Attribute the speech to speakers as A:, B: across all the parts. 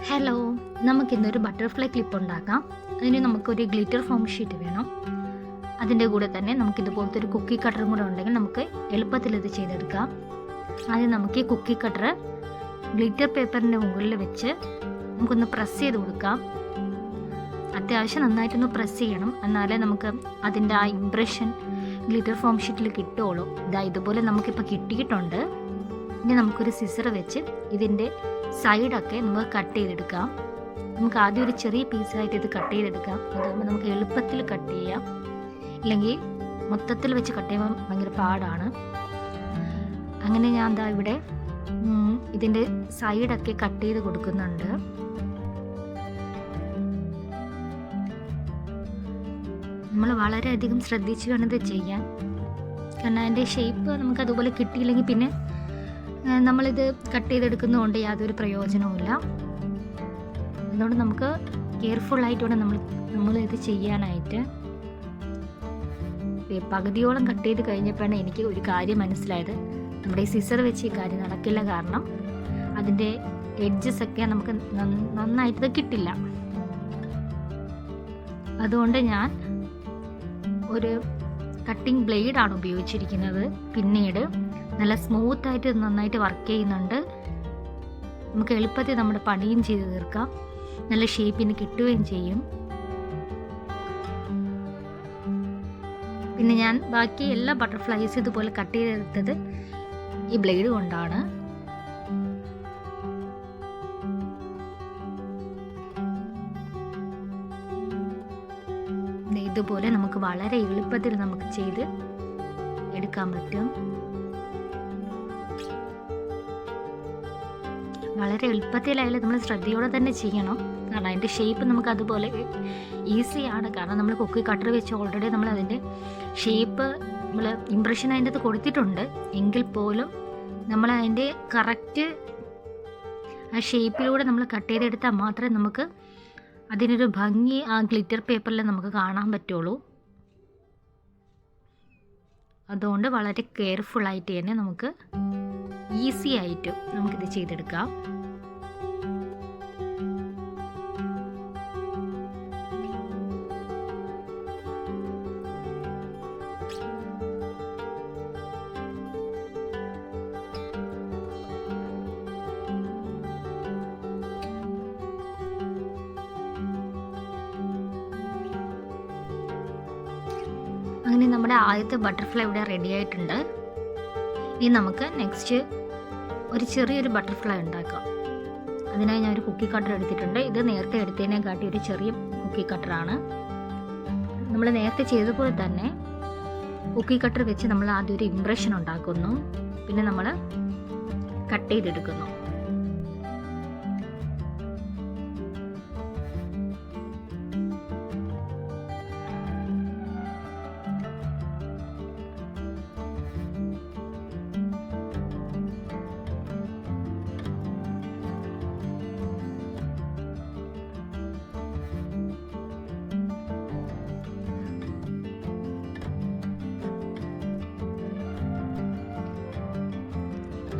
A: Hello, നമുക്കിന്നൊരു butterfly clip ഉണ്ടാക്കാം. അതിന് നമുക്കൊരു ഗ്ലിറ്റർ ഫോം ഷീറ്റ് വേണം. അതിൻ്റെ കൂടെ തന്നെ നമുക്കിതുപോലത്തെ ഒരു കുക്കി കട്ടറും കൂടെ ഉണ്ടെങ്കിൽ നമുക്ക് എളുപ്പത്തിൽ ഇത് ചെയ്തെടുക്കാം. ആദ്യം നമുക്ക് ഈ കുക്കി കട്ടർ ഗ്ലിറ്റർ പേപ്പറിൻ്റെ മുകളിൽ വെച്ച് നമുക്കൊന്ന് പ്രസ് ചെയ്ത് കൊടുക്കാം. അത്യാവശ്യം നന്നായിട്ടൊന്ന് പ്രസ് ചെയ്യണം, എന്നാലേ നമുക്ക് അതിൻ്റെ ആ ഇംപ്രഷൻ ഗ്ലിറ്റർ ഫോം ഷീറ്റിൽ കിട്ടുകയുള്ളൂ. ഇതുപോലെ നമുക്കിപ്പോൾ കിട്ടിയിട്ടുണ്ട്. ഇനി നമുക്കൊരു സിസർ വെച്ച് ഇതിൻ്റെ സൈഡൊക്കെ നമുക്ക് കട്ട് ചെയ്തെടുക്കാം. നമുക്ക് ആദ്യം ഒരു ചെറിയ പീസായിട്ട് ഇത് കട്ട് ചെയ്തെടുക്കാം. അതാകുമ്പോൾ നമുക്ക് എളുപ്പത്തിൽ കട്ട് ചെയ്യാം. ഇല്ലെങ്കിൽ മൊത്തത്തിൽ വെച്ച് കട്ട് ചെയ്യുമ്പോൾ ഭയങ്കര പാടാണ്. അങ്ങനെ ഞാൻ ഇവിടെ ഇതിൻ്റെ സൈഡൊക്കെ കട്ട് ചെയ്ത് കൊടുക്കുന്നുണ്ട്. നമ്മൾ വളരെയധികം ശ്രദ്ധിച്ച് വേണം ഇത് ചെയ്യാൻ. കാരണം അതിൻ്റെ ഷേപ്പ് നമുക്ക് അതുപോലെ കിട്ടിയില്ലെങ്കിൽ പിന്നെ നമ്മളിത് കട്ട് ചെയ്തെടുക്കുന്നതുകൊണ്ട് യാതൊരു പ്രയോജനവുമില്ല. അതുകൊണ്ട് നമുക്ക് കെയർഫുള്ളായിട്ട് വേണം നമ്മളിത് ചെയ്യാനായിട്ട്. പകുതിയോളം കട്ട് ചെയ്ത് കഴിഞ്ഞപ്പോഴാണ് എനിക്ക് ഒരു കാര്യം മനസ്സിലായത്. നമ്മുടെ ഈ സിസർ വെച്ച് ഈ കാര്യം നടക്കില്ല. കാരണം അതിൻ്റെ എഡ്ജസ് ഒക്കെ നമുക്ക് നന്നായിട്ട് കിട്ടില്ല. അതുകൊണ്ട് ഞാൻ ഒരു കട്ടിംഗ് ബ്ലേഡാണ് ഉപയോഗിച്ചിരിക്കുന്നത്. പിന്നീട് നല്ല സ്മൂത്തായിട്ട് നന്നായിട്ട് വർക്ക് ചെയ്യുന്നുണ്ട്. നമുക്ക് എളുപ്പത്തിൽ നമ്മുടെ പണിയും ചെയ്ത് തീർക്കാം. നല്ല ഷേപ്പിന് കിട്ടുകയും ചെയ്യും. പിന്നെ ഞാൻ ബാക്കി എല്ലാ ബട്ടർഫ്ലൈസ് ഇതുപോലെ കട്ട് ചെയ്തെടുത്തത് ഈ ബ്ലേഡ് കൊണ്ടാണ്. ഇതുപോലെ നമുക്ക് വളരെ എളുപ്പത്തിൽ നമുക്ക് ചെയ്ത് എടുക്കാൻ പറ്റും. വളരെ എളുപ്പത്തിലായാലും നമ്മൾ ശ്രദ്ധയോടെ തന്നെ ചെയ്യണം. കാരണം അതിൻ്റെ ഷേപ്പ് നമുക്ക് അതുപോലെ ഈസിയാണ്. കാരണം നമ്മൾ കുക്കി കട്ടർ വെച്ച് ഓൾറെഡി നമ്മൾ അതിൻ്റെ ഷേപ്പ് നമ്മൾ ഇംപ്രഷൻ അതിൻ്റെ അത് കൊടുത്തിട്ടുണ്ട്. എങ്കിൽ പോലും നമ്മൾ അതിൻ്റെ കറക്റ്റ് ആ ഷേപ്പിലൂടെ നമ്മൾ കട്ട് ചെയ്തെടുത്താൽ മാത്രമേ നമുക്ക് അതിനൊരു ഭംഗി ആ ഗ്ലിറ്റർ പേപ്പറിൽ നമുക്ക് കാണാൻ പറ്റുള്ളൂ. അതുകൊണ്ട് വളരെ കെയർഫുള്ളായിട്ട് തന്നെ നമുക്ക് ഈസി ആയിട്ട് നമുക്കിത് ചെയ്തെടുക്കാം. അങ്ങനെ നമ്മുടെ ആദ്യത്തെ ബട്ടർഫ്ലൈ ഇവിടെ റെഡി ആയിട്ടുണ്ട്. ഇനി നമുക്ക് നെക്സ്റ്റ് ഒരു ചെറിയൊരു ബട്ടർഫ്ലൈ ഉണ്ടാക്കാം. അതിനായി ഞാൻ ഒരു കുക്കി കട്ടർ എടുത്തിട്ടുണ്ട്. ഇത് നേരത്തെ എടുത്തതിനെക്കാട്ടി ഒരു ചെറിയ കുക്കി കട്ടറാണ്. നമ്മൾ നേരത്തെ ചെയ്തതുപോലെ തന്നെ കുക്കി കട്ടർ വെച്ച് നമ്മൾ ആദ്യം ഒരു ഇംപ്രഷൻ ഉണ്ടാക്കുന്നു. പിന്നെ നമ്മൾ കട്ട് ചെയ്തെടുക്കുന്നു.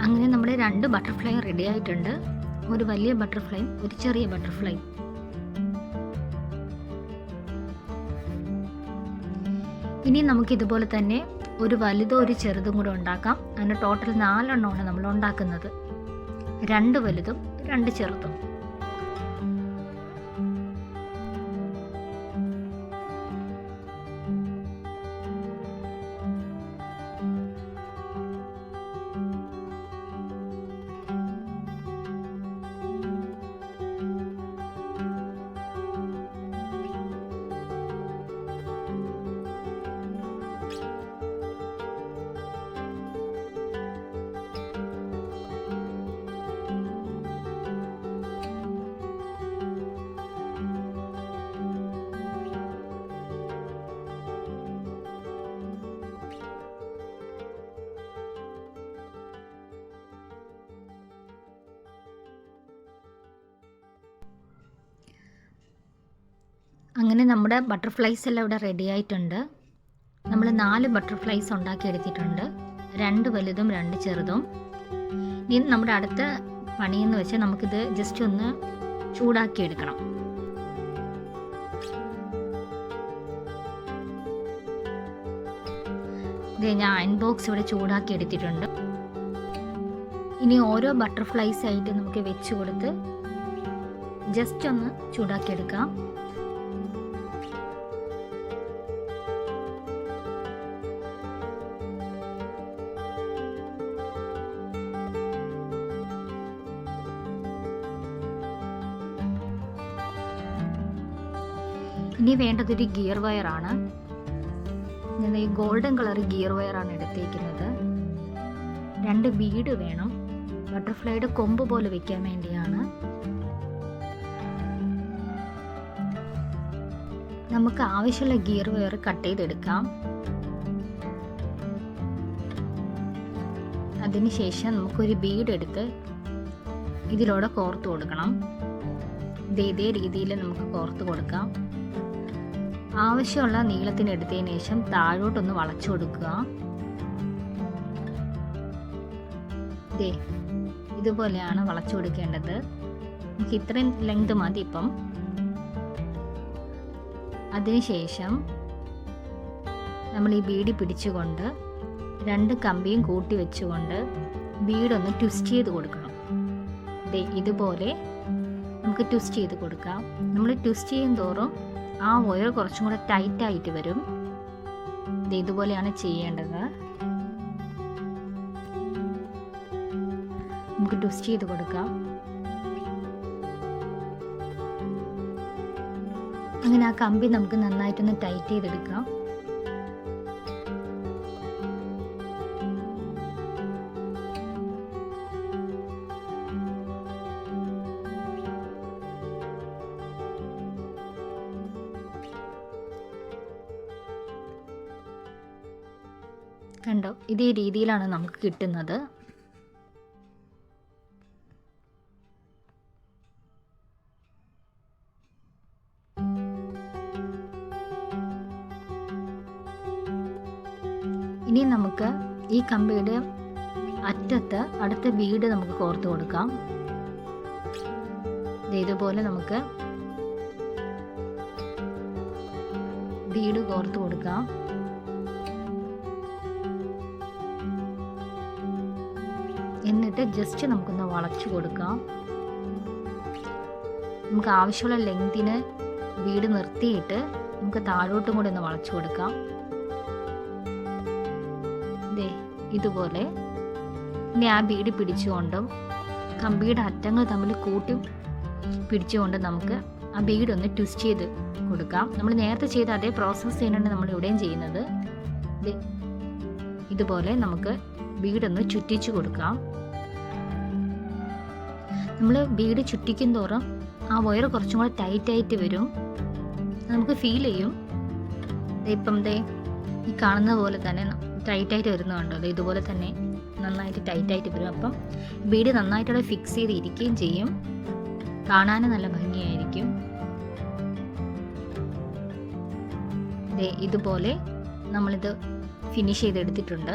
A: അങ്ങനെ നമ്മുടെ 2 ബട്ടർഫ്ലൈ റെഡി ആയിട്ടുണ്ട്. ഒരു വലിയ ബട്ടർഫ്ലൈ, ഒരു ചെറിയ ബട്ടർഫ്ലൈ. ഇനി നമുക്ക് ഇതുപോലെ തന്നെ ഒരു വലുതോ ഒരു ചെറുതും കൂടെ ഉണ്ടാക്കാം. അങ്ങനെ ടോട്ടൽ 4 എണ്ണമാണ് നമ്മൾ ഉണ്ടാക്കുന്നത്. 2 വലുതും 2 ചെറുതും. അങ്ങനെ നമ്മുടെ ബട്ടർഫ്ലൈസ് എല്ലാം ഇവിടെ റെഡി ആയിട്ടുണ്ട്. നമ്മൾ 4 ബട്ടർഫ്ലൈസ് ഉണ്ടാക്കി എടുത്തിട്ടുണ്ട്. 2 വലുതും 2 ചെറുതും. ഇനി നമ്മുടെ അടുത്ത പണിയെന്ന് വെച്ചാൽ നമുക്കിത് ജസ്റ്റ് ഒന്ന് ചൂടാക്കി എടുക്കണം. ഞാൻ അയൺ ബോക്സ് ഇവിടെ ചൂടാക്കി എടുത്തിട്ടുണ്ട്. ഇനി ഓരോ ബട്ടർഫ്ലൈസ് ആയിട്ട് നമുക്ക് വെച്ച് കൊടുത്ത് ജസ്റ്റ് ഒന്ന് ചൂടാക്കി എടുക്കാം. ഇനി വേണ്ടതൊരു ഗിയർ വയറാണ്. ഞാൻ ഈ ഗോൾഡൻ കളർ ഗിയർ വയറാണ് എടുത്തേക്കുന്നത്. 2 ബീഡ് വേണം, ബട്ടർഫ്ലൈയുടെ കൊമ്പ് പോലെ വെക്കാൻ വേണ്ടിയാണ്. നമുക്ക് ആവശ്യമുള്ള ഗിയർ വയർ കട്ട് ചെയ്തെടുക്കാം. അതിനുശേഷം നമുക്കൊരു ബീഡ് എടുത്ത് ഇതിലൂടെ കോർത്ത് കൊടുക്കണം. ഇതേ രീതിയിൽ നമുക്ക് കോർത്ത് കൊടുക്കാം. ആവശ്യമുള്ള നീളത്തിന് എടുത്തതിന് ശേഷം താഴോട്ടൊന്ന് വളച്ചു കൊടുക്കുക. ഇതുപോലെയാണ് വളച്ചു കൊടുക്കേണ്ടത്. നമുക്ക് ഇത്രയും ലെങ്ത് മതി ഇപ്പം. അതിനുശേഷം നമ്മൾ ഈ ബീഡി പിടിച്ചുകൊണ്ട് 2 കമ്പിയും കൂട്ടി വെച്ചുകൊണ്ട് ബീഡൊന്ന് ട്വിസ്റ്റ് ചെയ്ത് കൊടുക്കണം. ഇതുപോലെ നമുക്ക് ട്വിസ്റ്റ് ചെയ്ത് കൊടുക്കാം. നമ്മൾ ട്വിസ്റ്റ് ചെയ്യും തോറും ആ വയർ കുറച്ചും കൂടെ ടൈറ്റായിട്ട് വരും. ഇതുപോലെയാണ് ചെയ്യേണ്ടത്. നമുക്ക് ട്വിസ്റ്റ് ചെയ്ത് കൊടുക്കാം. അങ്ങനെ ആ കമ്പി നമുക്ക് നന്നായിട്ടൊന്ന് ടൈറ്റ് ചെയ്തെടുക്കാം. കണ്ടോ, ഇതേ രീതിയിലാണ് നമുക്ക് കിട്ടുന്നത്. ഇനി നമുക്ക് ഈ കമ്പിയുടെ അറ്റത്ത് അടുത്ത ബീഡ് നമുക്ക് കോർത്ത് കൊടുക്കാം. ഇതുപോലെ നമുക്ക് ബീഡ് കോർത്ത് കൊടുക്കാം. എന്നിട്ട് ജസ്റ്റ് നമുക്കൊന്ന് വളച്ചു കൊടുക്കാം. നമുക്ക് ആവശ്യമുള്ള ലെങ്തിന് ബീഡ് നിർത്തിയിട്ട് നമുക്ക് താഴോട്ടും കൂടി ഒന്ന് വളച്ചു കൊടുക്കാം. ഇതുപോലെ. ഇനി ആ ബീഡ് പിടിച്ചുകൊണ്ടും കമ്പിയുടെ അറ്റങ്ങൾ തമ്മിൽ കൂട്ടി പിടിച്ചുകൊണ്ട് നമുക്ക് ആ ബീഡ് ഒന്ന് ട്വിസ്റ്റ് ചെയ്ത് കൊടുക്കാം. നമ്മൾ നേരത്തെ ചെയ്ത അതേ പ്രോസസ്സ് തന്നെയാണ് നമ്മൾ ഇവിടെയും ചെയ്യുന്നത്. ഇതുപോലെ നമുക്ക് ബീഡൊന്ന് ചുറ്റിച്ചു കൊടുക്കാം. നമ്മൾ ബീഡ് ചുറ്റിക്കും തോറും ആ വയർ കുറച്ചും കൂടെ ടൈറ്റായിട്ട് വരും. നമുക്ക് ഫീൽ ചെയ്യും. ഇപ്പം ഈ കാണുന്ന പോലെ തന്നെ ടൈറ്റായിട്ട് വരുന്നുണ്ടോ, ഇതുപോലെ തന്നെ നന്നായിട്ട് ടൈറ്റായിട്ട് വരും. അപ്പം ബീഡ് നന്നായിട്ട് ഫിക്സ് ചെയ്ത് ഇരിക്കുകയും ചെയ്യും. കാണാനും നല്ല ഭംഗിയായിരിക്കും. ഇതുപോലെ നമ്മളിത് ഫിനിഷ് ചെയ്തെടുത്തിട്ടുണ്ട്.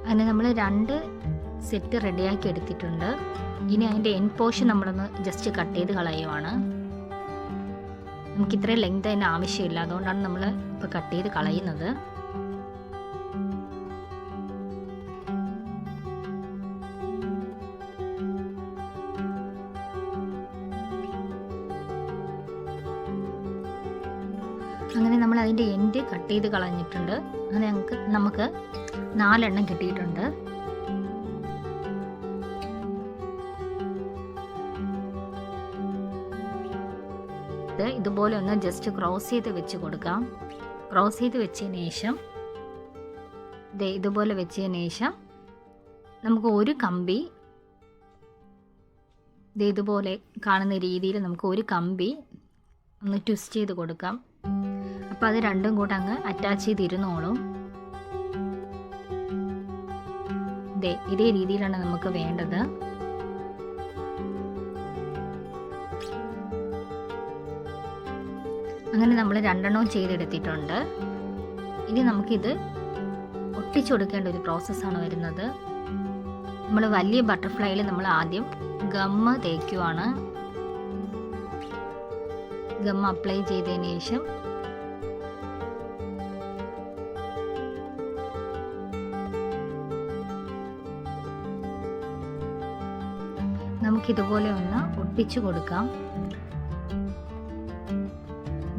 A: അങ്ങനെ നമ്മൾ 2 സെറ്റ് റെഡിയാക്കി എടുത്തിട്ടുണ്ട്. ഇനി അതിൻ്റെ എൻഡ് പോർഷൻ നമ്മളൊന്ന് ജസ്റ്റ് കട്ട് ചെയ്ത് കളയുവാണ്. നമുക്ക് ഇത്രയും ലെങ്ത് അതിന് ആവശ്യമില്ല, അതുകൊണ്ടാണ് നമ്മൾ ഇപ്പോൾ കട്ട് ചെയ്ത് കളയുന്നത്. അങ്ങനെ നമ്മൾ അതിൻ്റെ എൻഡ് കട്ട് ചെയ്ത് കളഞ്ഞിട്ടുണ്ട്. അങ്ങനെ നമുക്ക് 4 എണ്ണം കിട്ടിയിട്ടുണ്ട്. ഇതുപോലെ ഒന്ന് ജസ്റ്റ് ക്രോസ് ചെയ്ത് വെച്ച് കൊടുക്കാം. ക്രോസ് ചെയ്ത് വെച്ചതിന് ശേഷം ഇതുപോലെ വെച്ചതിന് ശേഷം നമുക്ക് ഒരു കമ്പി ഇതുപോലെ കാണുന്ന രീതിയിൽ നമുക്ക് ഒരു കമ്പി ഒന്ന് ട്വിസ്റ്റ് ചെയ്ത് കൊടുക്കാം. അപ്പോൾ അത് രണ്ടും കൂടെ അങ്ങ് അറ്റാച്ച് ചെയ്തിരുന്നോളും. ഇതേ രീതിയിലാണ് നമുക്ക് വേണ്ടത്. അങ്ങനെ നമ്മൾ 2 എണ്ണവും ചെയ്തെടുത്തിട്ടുണ്ട്. ഇനി നമുക്കിത് ഒട്ടിച്ചു കൊടുക്കേണ്ട ഒരു പ്രോസസ്സാണ് വരുന്നത്. നമ്മൾ വലിയ ബട്ടർഫ്ലൈയിൽ നമ്മൾ ആദ്യം ഗമ്മ് തേക്കുവാണ്. ഗം അപ്ലൈ ചെയ്തതിന് ശേഷം നമുക്കിതുപോലെ ഒന്ന് ഒട്ടിച്ചു കൊടുക്കാം.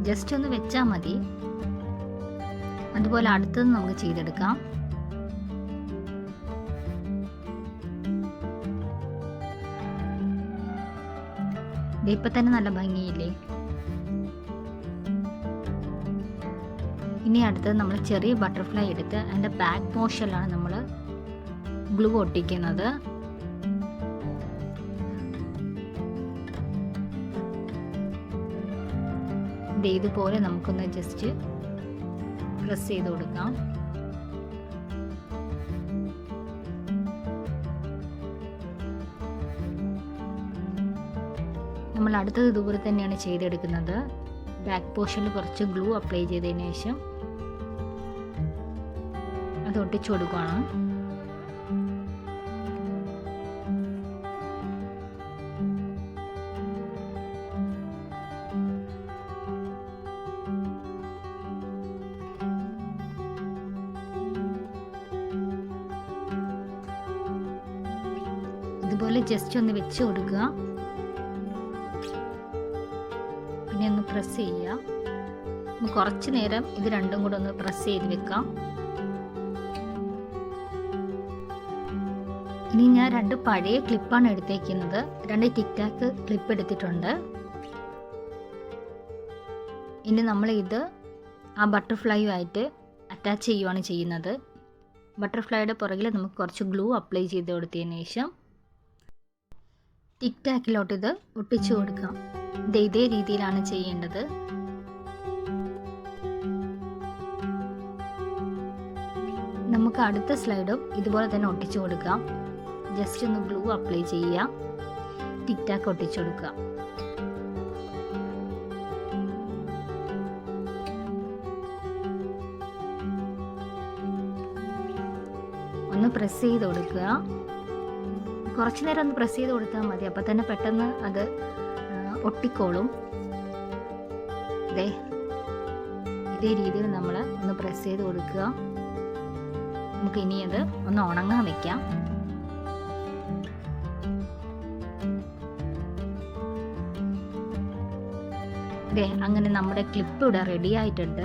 A: ജസ്റ്റ് ഒന്ന് വെച്ചാൽ മതി. അതുപോലെ അടുത്തത് നമുക്ക് ചെയ്തെടുക്കാം. ഇപ്പം തന്നെ നല്ല ഭംഗിയില്ലേ? ഇനി അടുത്തത് നമ്മൾ ചെറിയ ബട്ടർഫ്ലൈ എടുത്ത് അതിൻ്റെ ബാക്ക് പോർഷനിലാണ് നമ്മൾ ഗ്ലൂ ഒട്ടിക്കുന്നത്. ഇതുപോലെ നമുക്കൊന്ന് ജസ്റ്റ് പ്രസ് ചെയ്ത് കൊടുക്കാം. നമ്മൾ അടുത്തത് ഇതുപോലെ തന്നെയാണ് ചെയ്തെടുക്കുന്നത്. ബാക്ക് പോർഷനിൽ കുറച്ച് ഗ്ലൂ അപ്ലൈ ചെയ്തതിന് ശേഷം അത് ഒട്ടിച്ചു കൊടുക്കുകയാണ്. ഇതുപോലെ ജസ്റ്റ് ഒന്ന് വെച്ച് കൊടുക്കുക. പിന്നെ ഒന്ന് പ്രസ് ചെയ്യുക. കുറച്ച് നേരം ഇത് രണ്ടും കൂടെ ഒന്ന് പ്രസ് ചെയ്ത് വെക്കാം. ഇനി ഞാൻ 2 പഴയ ക്ലിപ്പാണ് എടുത്തേക്കുന്നത്. 2 ടിക് ടാക്ക് ക്ലിപ്പ് എടുത്തിട്ടുണ്ട്. ഇനി നമ്മൾ ഇത് ആ ബട്ടർഫ്ലൈയുമായിട്ട് അറ്റാച്ച് ചെയ്യുകയാണ് ചെയ്യുന്നത്. ബട്ടർഫ്ലൈയുടെ പുറകിൽ നമുക്ക് കുറച്ച് ഗ്ലൂ അപ്ലൈ ചെയ്ത് കൊടുത്തതിന് ശേഷം ടിക് ടാക്കിലോട്ട് ഇത് ഒട്ടിച്ചു കൊടുക്കാം. ഇതേ രീതിയിലാണ് ചെയ്യേണ്ടത്. നമുക്ക് അടുത്ത സ്ലൈഡും ഇതുപോലെ തന്നെ ഒട്ടിച്ചു കൊടുക്കാം. ജസ്റ്റ് ഒന്ന് ഗ്ലൂ അപ്ലൈ ചെയ്യുക. ടിക് ടാക്ക് ഒട്ടിച്ചു കൊടുക്കുക. ഒന്ന് പ്രസ് ചെയ്ത് കൊടുക്കുക. കുറച്ച് നേരം ഒന്ന് പ്രസ് ചെയ്ത് കൊടുത്താൽ മതി. അപ്പം തന്നെ പെട്ടെന്ന് അത് ഒട്ടിക്കോളും. ഇതേ രീതിയിൽ നമ്മൾ ഒന്ന് പ്രസ് ചെയ്ത് കൊടുക്കുക. നമുക്ക് ഇനി അത് ഒന്ന് ഉണങ്ങാൻ വെക്കാം. അങ്ങനെ നമ്മുടെ ക്ലിപ്പ് ഇവിടെ റെഡി ആയിട്ടുണ്ട്.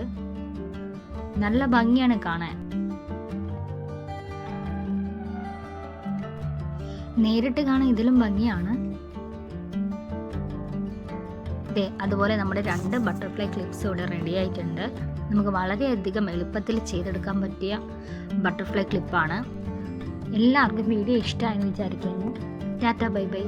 A: നല്ല ഭംഗിയാണ് കാണാൻ. നേരിട്ട് കാണാൻ ഇതിലും ഭംഗിയാണ്. അതുപോലെ നമ്മുടെ 2 ബട്ടർഫ്ലൈ ക്ലിപ്സ് ഇവിടെ റെഡി ആയിട്ടുണ്ട്. നമുക്ക് വളരെയധികം എളുപ്പത്തിൽ ചെയ്തെടുക്കാൻ പറ്റിയ ബട്ടർഫ്ലൈ ക്ലിപ്പാണ്. എല്ലാവർക്കും വീഡിയോ ഇഷ്ടമായെന്ന് വിചാരിക്കുന്നു. Tata bye bye.